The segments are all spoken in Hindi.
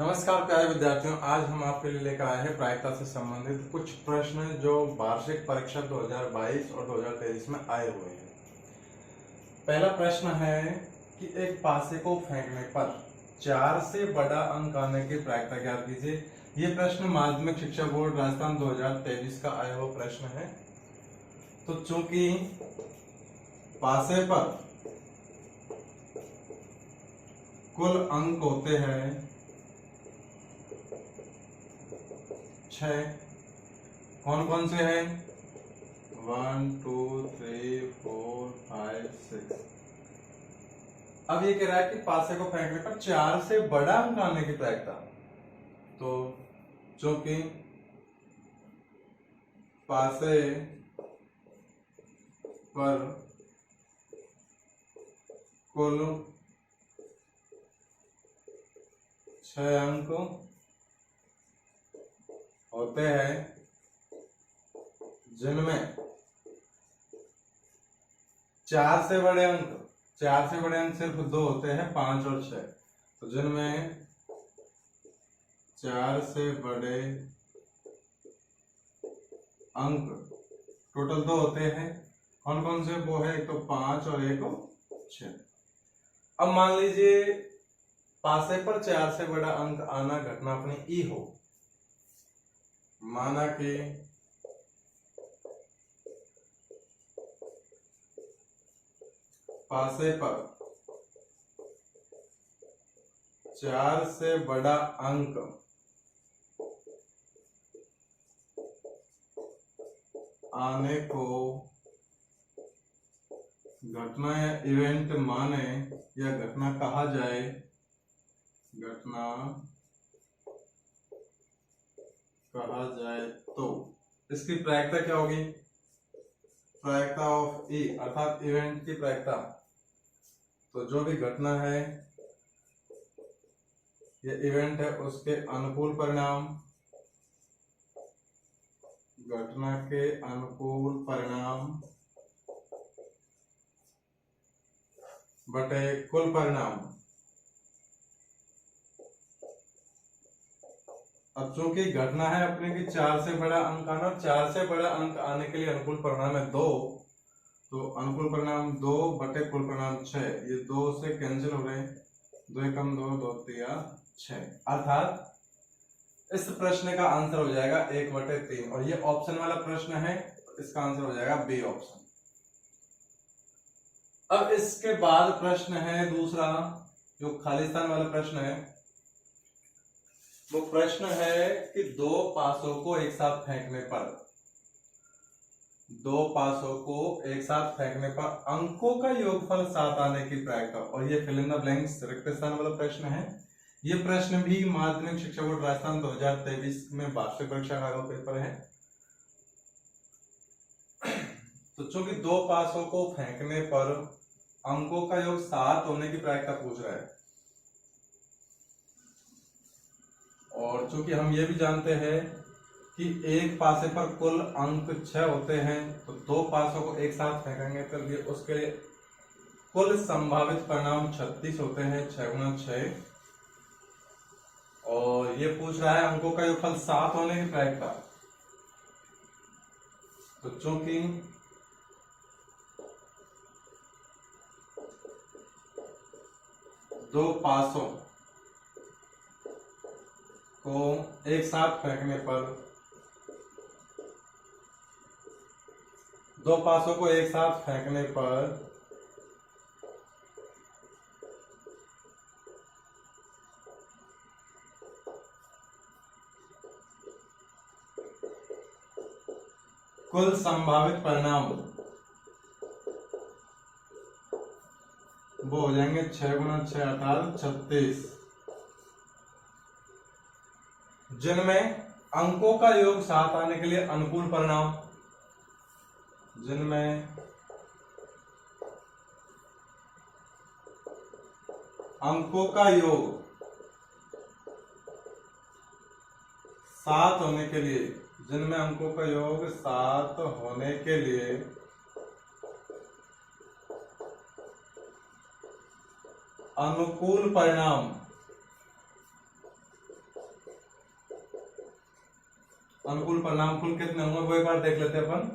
नमस्कार प्यारे विद्यार्थियों, आज हम आपके लिए लेकर आए हैं प्रायिकता से संबंधित कुछ प्रश्न जो वार्षिक परीक्षा 2022 और 2023 में आए हुए हैं। पहला प्रश्न है कि एक पासे को फेंकने पर 4 से बड़ा अंक आने की प्रायिकता ज्ञात कीजिए। ये प्रश्न माध्यमिक शिक्षा बोर्ड राजस्थान 2023 का आया हुआ प्रश्न है। तो चूंकि पासे पर कुल अंक होते हैं 6, कौन कौन से हैं? 1 2 3 4 5 6। अब ये कह रहा है कि पासे को फेंकने पर 4 से बड़ा अंक आने की प्रायिकता। तो चूंकि पासे पर कुल 6 अंक होते हैं जिनमें 4 से बड़े अंक सिर्फ 2 होते हैं, 5 और 6। तो जिनमें 4 से बड़े अंक टोटल 2 होते हैं, कौन कौन से? वो है एक तो 5 और एक 6। अब मान लीजिए पासे पर 4 से बड़ा अंक आना घटना अपनी ई हो। माना कि पासे पर 4 से बड़ा अंक आने को घटना या इवेंट माने या घटना कहा जाए। घटना कहा जाए तो इसकी प्रायिकता क्या होगी? प्रायिकता ऑफ ई अर्थात इवेंट की प्रायिकता। तो जो भी घटना है, ये इवेंट है, उसके अनुकूल परिणाम, घटना के अनुकूल परिणाम बटे कुल परिणाम। अब चूंकि घटना है अपने की 4 से बड़ा अंक आना, 4 से बड़ा अंक आने के लिए अनुकूल परिणाम है 2। तो अनुकूल परिणाम 2 बटे कुल परिणाम 6। ये 2 से कैंसिल हो गए, 2 एकम 2, 2 तिया 6। अर्थात इस प्रश्न का आंसर हो जाएगा 1 बटे 3। और ये ऑप्शन वाला प्रश्न है, तो इसका आंसर हो जाएगा बी ऑप्शन। अब इसके बाद प्रश्न है दूसरा, जो खालिस्तान वाला प्रश्न है। वो प्रश्न है कि 2 पासों को एक साथ फेंकने पर, 2 पासों को एक साथ फेंकने पर अंकों का योगफल 7 आने की प्रायिकता। और ये फिल इन द ब्लैंक्स रिक्त स्थान वाला प्रश्न है। ये प्रश्न भी माध्यमिक शिक्षा बोर्ड राजस्थान 2023 में वार्षिक परीक्षा का पेपर है। तो चूंकि 2 पासों को फेंकने पर अंकों का योग 7 होने की प्रायिकता पूछ रहा है, और चूंकि हम ये भी जानते हैं कि एक पासे पर कुल अंक 6 होते हैं, तो 2 पासों को एक साथ फेंकेंगे तो ये उसके लिए कुल संभावित परिणाम 36 होते हैं, 6 गुना 6। और ये पूछ रहा है अंकों का योगफल 7 होने की प्रायिकता। तो चूंकि दो पासों को एक साथ फेंकने पर, 2 पासों को एक साथ फेंकने पर कुल संभावित परिणाम वो हो जाएंगे 6 गुना 6 अर्थात 36, जिनमें अंकों का योग 7 आने के लिए अनुकूल परिणाम, जिनमें अंकों का योग 7 होने के लिए, जिनमें अंकों का योग 7 होने के लिए अनुकूल परिणाम अनुकूल परिणाम कुल कितने होंगे वो एक बार देख लेते हैं अपन।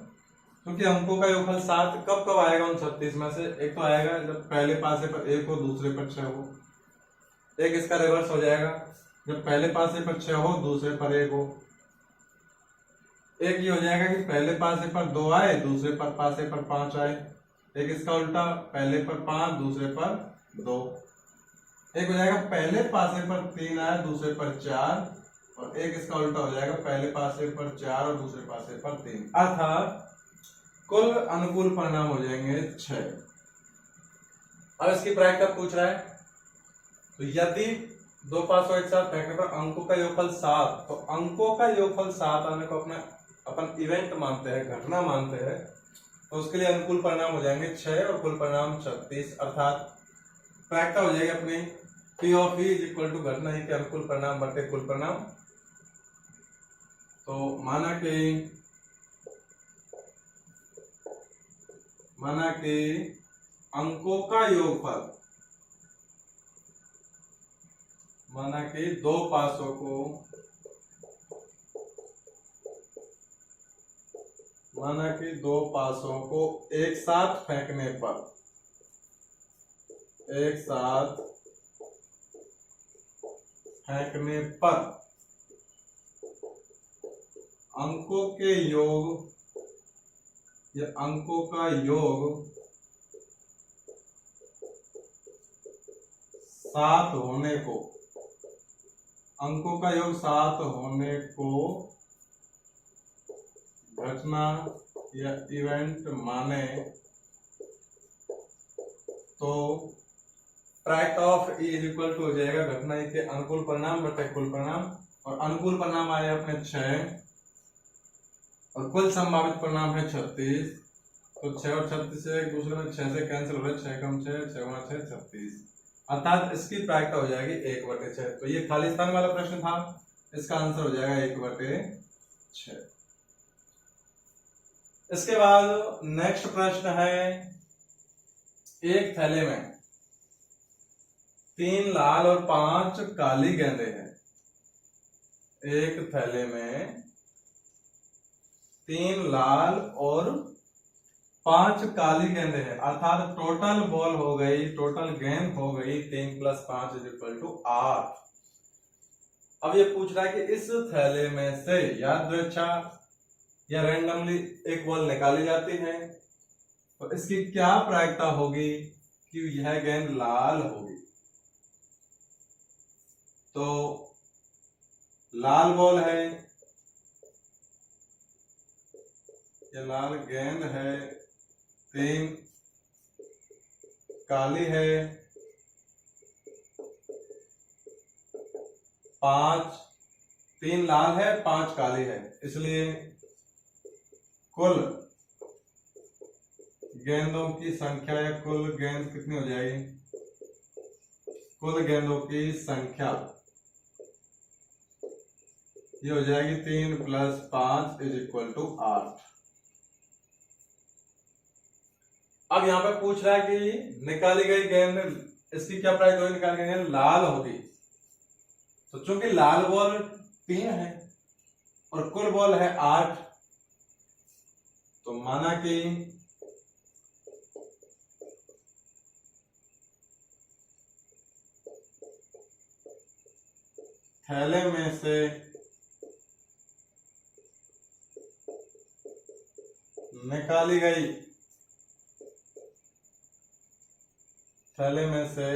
क्योंकि अंकों का योगफल 7 कब कब आएगा उन 36 में से? एक तो आएगा जब पहले पासे पर 1 हो, दूसरे पर 6 हो। एक इसका रिवर्स हो जाएगा जब पहले पासे पर 6 हो, दूसरे पर 1 हो। एक ये हो जाएगा कि पहले पासे पर 2 आए, दूसरे पर पासे पर 5 आए। एक इसका उल्टा, पहले पर 5, दूसरे पर 2। एक हो जाएगा पहले पासे पर 3 आए, दूसरे पर 4। और एक इसका उल्टा हो जाएगा, पहले पासे पर 4 और दूसरे पासे पर 3। अर्थात कुल अनुकूल परिणाम हो जाएंगे 6। अब इसकी प्रायिकता पूछ रहा है, तो यदि दो पासों एक साथ फेंकने पर अंकों का योगफल 7, तो अंकों का योगफल 7 आने को अपना अपन इवेंट मानते हैं, घटना मानते हैं, तो उसके लिए अनुकूल परिणाम हो जाएंगे 6 और कुल परिणाम 36। अर्थात प्रायिकता हो जाएगी अपनी P of E is equal to घटना ही के अनुकूल परिणाम बटे कुल परिणाम। तो माना कि अंकों का योगफल, माना कि दो पासों को एक साथ फेंकने पर अंकों के योग या अंकों का योग 7 होने को, अंकों का योग 7 होने को घटना या इवेंट माने, तो प्रायिकता of E is equal to हो जाएगा घटना ही के अनुकूल परिणाम बटे कुल परिणाम। और अनुकूल परिणाम आए अपने 6 और कुल संभावित परिणाम है 36। तो 6 और 36 से एक दूसरे में 6 से कैंसिल हो रहा है, 6 कम 6, 6 गुणा 6 36। अर्थात इसकी प्रायिकता हो जाएगी 1/6। तो ये खाली स्थान वाला प्रश्न था, इसका आंसर हो जाएगा 1/6। इसके बाद नेक्स्ट प्रश्न है, एक थैले में 3 लाल और 5 काली गेंदें हैं। एक थैले में 3 लाल और 5 काली गेंदें हैं, अर्थात टोटल बॉल हो गई, टोटल गेंद हो गई 3 + 5 इज इक्वल टू 8। अब ये पूछ रहा है कि इस थैले में से यादृच्छा या रैंडमली एक बॉल निकाली जाती है, तो इसकी क्या प्रायिकता होगी कि यह गेंद लाल होगी। तो लाल बॉल है, ये लाल गेंद है, 3 काली है, 3 लाल है, 5 काली है, इसलिए कुल गेंदों की संख्या या कुल गेंद कितनी हो जाएगी? कुल गेंदों की संख्या ये हो जाएगी 3 + 5 इज इक्वल टू 8। अब यहां पे पूछ रहा है कि निकाली गई गेंद, इसकी क्या प्राइस होगी? निकाली गई गेंद लाल होगी, तो चूंकि लाल बॉल 3 है और कुल बॉल है 8, तो माना कि थैले में से निकाली गई, थैले में से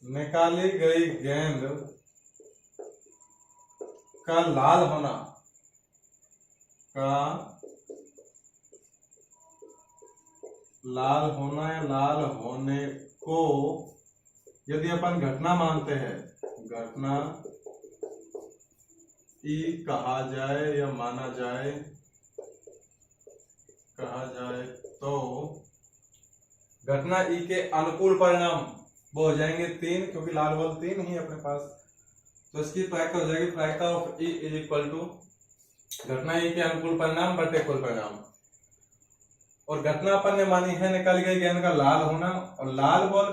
निकाली गई गेंद का लाल होना, या लाल होने को यदि अपन घटना मानते हैं, घटना ई कहा जाए या माना जाए, तो घटना ई के अनुकूल परिणाम वो हो जाएंगे 3, क्योंकि लाल बॉल 3 ही अपने पास, तो इसकी प्रायिकता हो जाएगी प्रायिकता of E is equal to घटना ई के अनुकूल परिणाम बटे कुल परिणाम। और घटना अपन ने मानी है निकाली गई गेंद का लाल होना, और लाल बॉल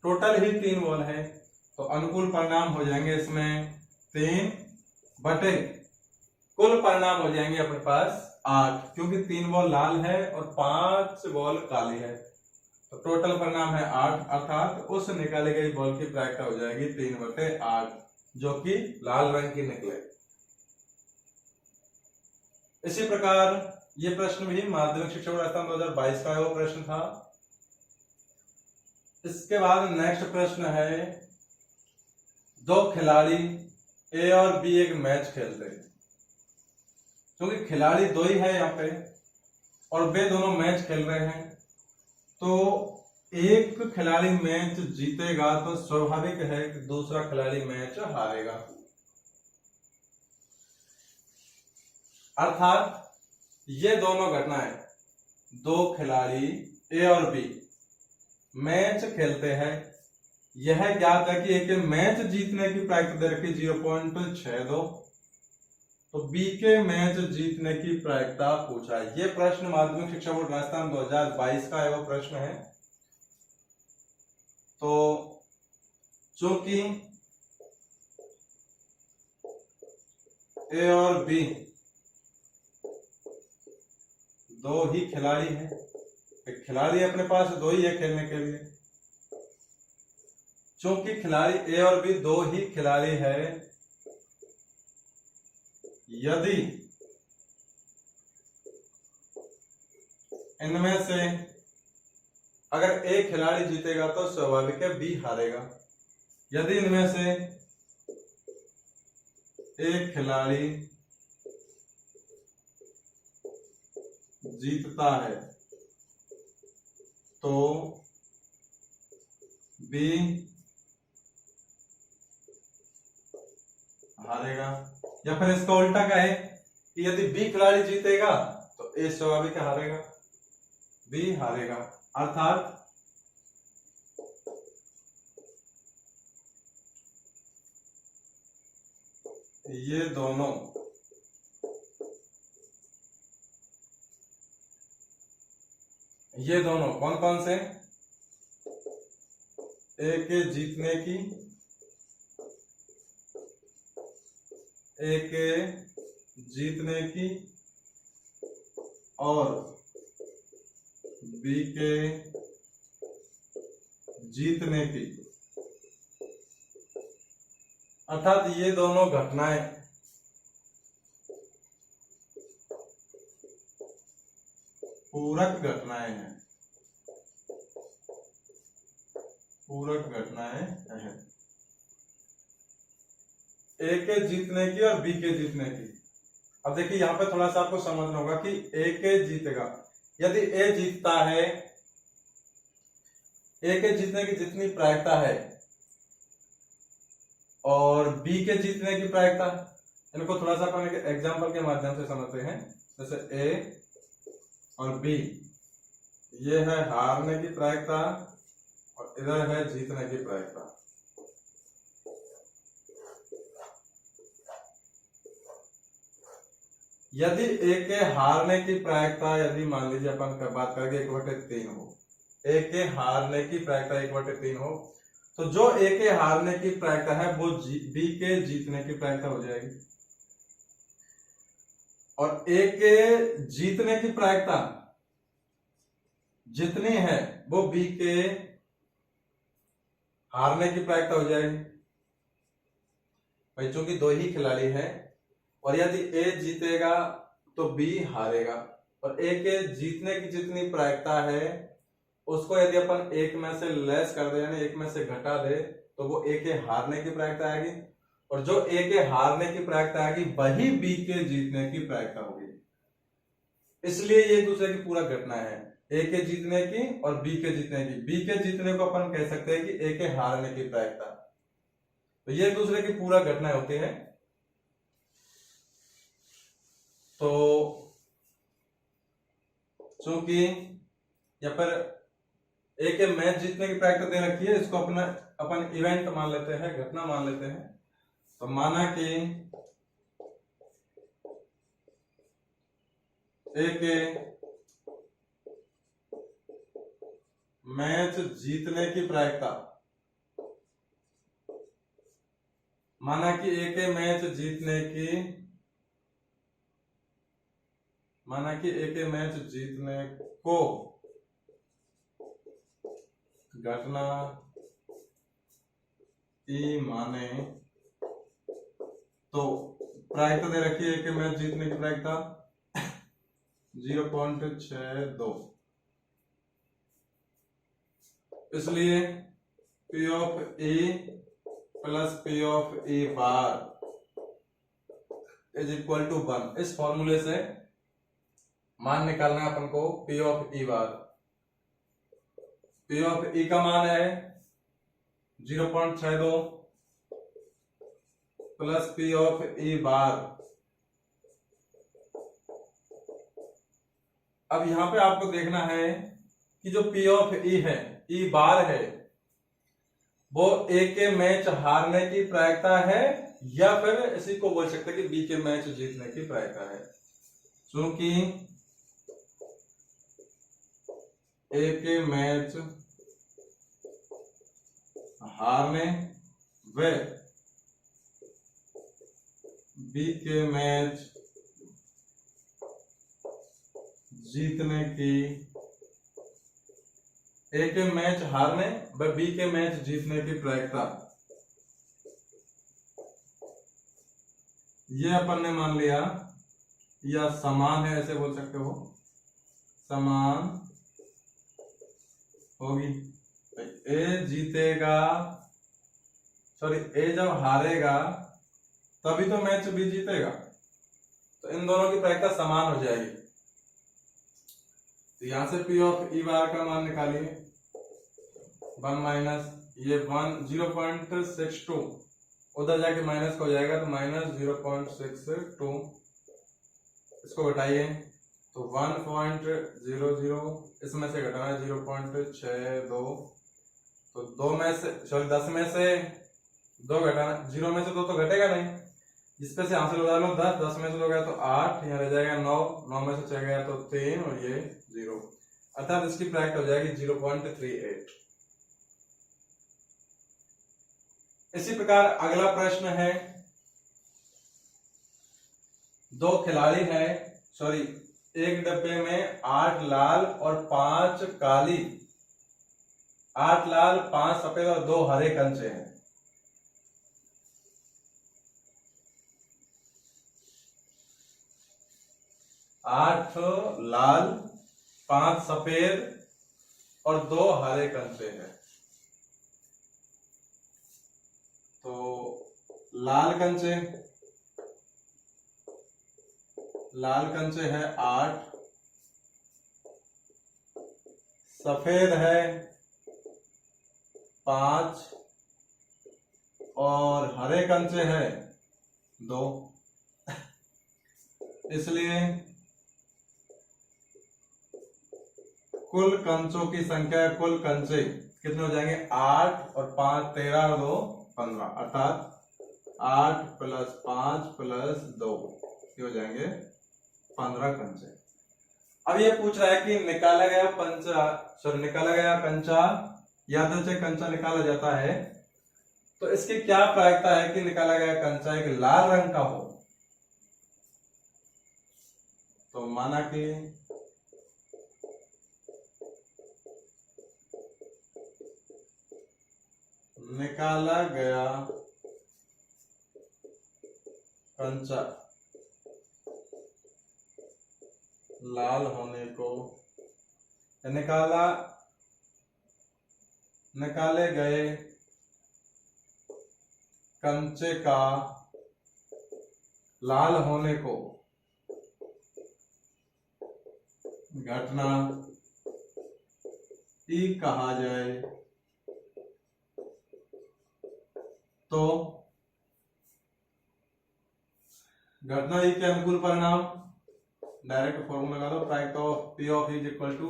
टोटल ही 3 बॉल है, तो अनुकूल परिणाम हो जाएंगे इसमें 3 बटे कुल परिणाम हो जाएंगे अपने पास 8, क्योंकि 3 बॉल लाल है और 5 बॉल काली है, तो टोटल परिणाम है 8, अर्थात उस निकाली गई बॉल की प्रायिकता हो जाएगी 3/8, जो कि लाल रंग की निकले। इसी प्रकार ये प्रश्न भी माध्यमिक शिक्षा बोर्ड राजस्थान 2022 का वो प्रश्न था। इसके बाद नेक्स्ट प्रश्न है, दो खिलाड़ी ए और बी एक मैच खेलते हैं, क्योंकि खिलाड़ी दो ही है यहाँ पे और वे दोनों मैच खेल रहे हैं, तो एक खिलाड़ी मैच जीतेगा तो स्वाभाविक है कि दूसरा खिलाड़ी मैच हारेगा। अर्थात ये दोनों घटनाएं, दो खिलाड़ी ए और बी मैच खेलते हैं, यह ज्ञात है कि एक मैच जीतने की प्रायिकता दे रखी 0.62, तो बी के मैच जीतने की प्रायिकता पूछा है। यह प्रश्न माध्यमिक शिक्षा बोर्ड राजस्थान 2022 का वो प्रश्न है। तो चूंकि ए और बी दो ही खिलाड़ी हैं, खिलाड़ी अपने पास दो ही है खेलने के लिए, चूंकि खिलाड़ी ए और बी दो ही खिलाड़ी है, यदि इनमें से अगर एक खिलाड़ी जीतेगा तो स्वाभाविक है बी हारेगा, यदि इनमें से एक खिलाड़ी जीतता है तो बी हारेगा, या फिर इसका उल्टा कहे कि यदि बी खिलाड़ी जीतेगा तो ए स्वाभाविक हारेगा, बी हारेगा। अर्थात ये दोनों कौन कौन से, ए के जीतने की, ए के जीतने की और बी के जीतने की, अर्थात ये दोनों घटनाएं पूरक घटनाएं हैं, पूरक घटनाएं हैं, ए के जीतने की और बी के जीतने की। अब देखिए यहां पे थोड़ा सा आपको समझना होगा कि ए के जीतेगा, यदि ए जीतता है, ए के जीतने की जितनी प्रायिकता है और बी के जीतने की प्रायिकता, इनको थोड़ा सा अपन एग्जांपल के माध्यम से समझते हैं। जैसे ए और बी, ये है हारने की प्रायिकता और इधर है जीतने की प्रायिकता। यदि ए के हारने की प्रायिकता, यदि मान लीजिए अपन बात करेंगे 1/3 हो, ए के हारने की प्रायिकता 1/3 हो, तो जो ए के हारने की प्रायिकता है वो बी के जीतने की प्रायिकता हो जाएगी, और ए के जीतने की प्रायिकता जितनी है वो बी के हारने की प्रायिकता हो जाएगी। भाई चूंकि दो ही खिलाड़ी हैं और यदि ए जीतेगा तो बी हारेगा, और ए के जीतने की जितनी प्रायिकता है उसको यदि अपन एक में से लेस कर दे, यानी एक में से घटा दे, तो वो ए के हारने की प्रायिकता आएगी, और जो ए के हारने की प्रायिकता आएगी वही बी के जीतने की प्रायिकता होगी। इसलिए ये एक दूसरे की पूरक घटना है, ए के जीतने की और बी के जीतने की। बी के जीतने को अपन कह सकते हैं कि ए के हारने की प्रायिकता, तो ये एक दूसरे की पूरक घटनाएं होती हैं। तो चूंकि यहाँ पर ए के मैच जीतने की प्रायिकता दे रखी है, इसको अपन इवेंट मान लेते हैं, घटना मान लेते हैं। तो माना कि ए के मैच जीतने की प्रायिकता, माना कि ए के मैच जीतने की माना कि एक मैच जीतने को घटना ई माने तो प्रायिकता दे रखी है, एक मैच जीतने की प्रायिकता 0.62। इसलिए P of E plus P of E bar is equal to 1। इस फॉर्मूले से मान निकालना है अपन को P of E bar. P of E का मान है 0.62 प्लस P ऑफ E बार। अब यहां पे आपको देखना है कि जो P ऑफ E है, E बार है, वो A के मैच हारने की प्रायिकता है या फिर इसी को बोल सकते हैं कि B के मैच जीतने की प्रायिकता है। क्योंकि A के मैच हारने व B के मैच जीतने की, A के मैच हारने व B के मैच जीतने की प्रायिकता, ये अपन ने मान लिया या समान है, ऐसे बोल सकते हो, समान होगी। ए जीतेगा, सॉरी ए जब हारेगा तभी तो मैच भी जीतेगा, तो इन दोनों की प्रायिकता समान हो जाएगी। तो यहां से P ऑफ E बार का मान निकालिए, 1 माइनस ये 0.62, उधर जाके माइनस हो जाएगा तो माइनस 0.62, इसको घटाइए तो 1.00, इसमें से घटाना है 0.62, तो 2 में से, सॉरी 10 में से 2 घटाना, 0 में से 2 तो घटेगा नहीं, जिसपे से हासिल हो जाएगा 10, 10 में से 2 गया तो 8, यहाँ रह जाएगा 9, 9 में से 6 गया तो 3 और ये 0, अर्थात इसकी प्रायिकता हो जाएगी 0.38। इसी प्रकार अगला प्रश्न है, 2 खिलाड़ी हैं, सॉरी एक डब्बे में 8 लाल और 5 काली, 8 लाल 5 सफेद और 2 हरे कंचे हैं। आठ लाल 5 सफेद और 2 हरे कंचे हैं। तो लाल कंचे है 8, सफेद है 5 और हरे कंचे है 2। इसलिए कुल कंचों की संख्या, कुल कंचे कितने हो जाएंगे, 8 और 5 13 और 2 15, अर्थात 8 प्लस 5 प्लस 2 ये हो जाएंगे 15 कंचे। अब ये पूछ रहा है कि निकाला गया कंचा यादृच्छिक से कंचा निकाला जाता है, तो इसकी क्या प्रायिकता है कि निकाला गया कंचा एक लाल रंग का हो। तो माना कि निकाला गया कंचा लाल होने को, निकाले गए कंचे का लाल होने को घटना ई कहा जाए, तो घटना ई के अनुकूल परिणाम, डायरेक्ट फॉर्मूला लगा दो, प्रायिकता of P of E is equal to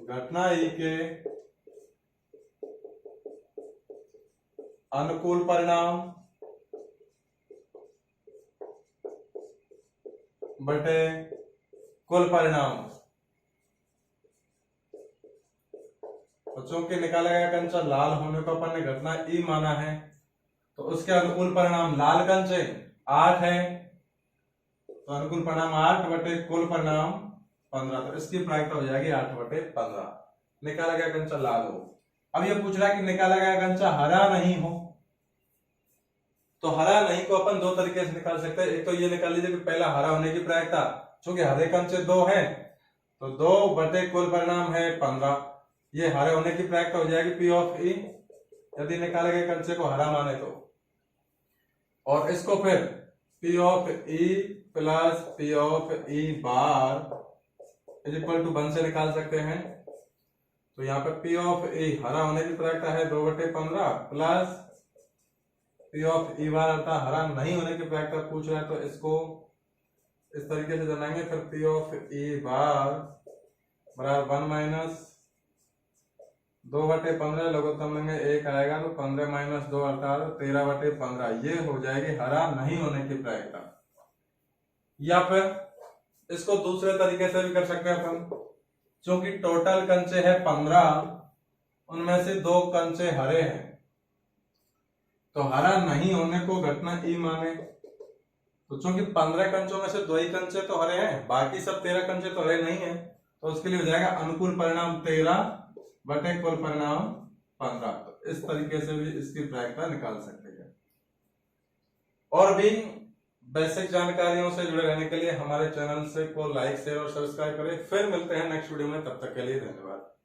घटना ई के अनुकूल परिणाम बटे कुल परिणाम। चूंकि निकाला गया कंचा लाल होने को अपन ने घटना ई माना है, तो उसके अनुकूल परिणाम लाल कंचे 8 है तो अनुकूल परिणाम 8 बटे कुल परिणाम 15, तो इसकी प्रायिकता हो जाएगी 8 बटे 15। निकाला गया कंचा लाल हो। अब ये पूछ रहा है कि निकाला गया कंचा हरा नहीं हो, तो हरा नहीं को अपन दो तरीके से निकाल सकते हैं। एक तो ये निकाल लीजिए कि पहला हरा होने की प्रायिकता, चूंकि हरे कंचे 2 है तो 2 बटे कुल परिणाम है 15, ये हरे होने की प्रायिकता हो जाएगी पी ऑफ ई, यदि निकाले गए कंचे को हरा माने तो। और इसको फिर P of E plus P of E bar is equal to 1 से निकाल सकते हैं। तो यहाँ पे पी ऑफ ई हरा होने की प्रायिकता है 2 बटे 15 प्लस पी ऑफ ई बार अर्थात हरा नहीं होने की प्रायिकता पूछ रहा है, तो इसको इस तरीके से जनाएंगे। फिर पी ऑफ ई बार बराबर 1 माइनस 2 बटे 15 लघुत्तम लेंगे 1 आएगा, तो 15 माइनस 2 अर्थात 13 बटे 15, ये हो जाएगी हरा नहीं होने की प्रायिकता। या फिर इसको दूसरे तरीके से भी कर सकते हैं अपन, क्योंकि टोटल कंचे है 15, उनमें से 2 कंचे हरे हैं, तो हरा नहीं होने को घटना ई माने। तो चूंकि 15 कंचों में से 2 ही कंचे तो हरे हैं, बाकी सब 13 कंचे तो हरे नहीं है, तो उसके लिए हो जाएगा अनुकूल परिणाम 13 बटे कुल परिणाम 15। तो इस तरीके से भी इसकी प्रायिकता निकाल सकते हैं। और भी बेसिक जानकारियों से जुड़े रहने के लिए हमारे चैनल से को लाइक शेयर और सब्सक्राइब करें। फिर मिलते हैं नेक्स्ट वीडियो में, तब तक के लिए धन्यवाद।